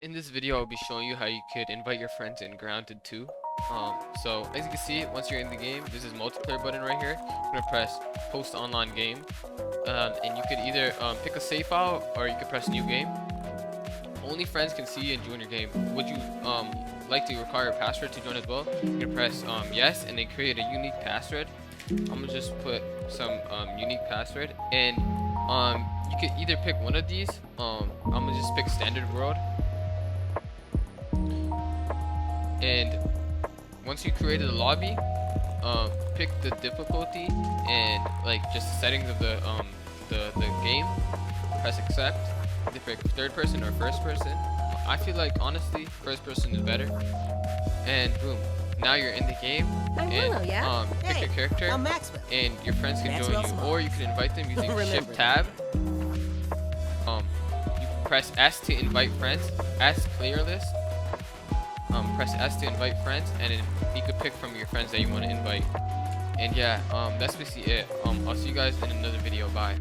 In this video, I'll be showing you how you could invite your friends in Grounded 2. So as you can see, once you're in the game, there's this multiplayer button right here. You're gonna press Post Online Game, and you could either pick a save file or you could press New Game. Only friends can see and join your game. Would you like to require a password to join as well? You can press yes, and then create a unique password. I'm gonna just put some unique password, and you could either pick one of these. I'm gonna just pick Standard World. And once you created a lobby, pick the difficulty and like just the settings of the game. Press accept. Either pick third person or first person. I feel like honestly, first person is better. And boom, now you're in the game. And pick Hey, your character, I'm Maxwell. and your friends can Maxwell join you, Small. or you can invite them using Remember Shift that. Tab. You press S to invite friends. S clear list. Press S to invite friends, and then you could pick from your friends that you want to invite. And yeah, that's basically it. I'll see you guys in another video. Bye.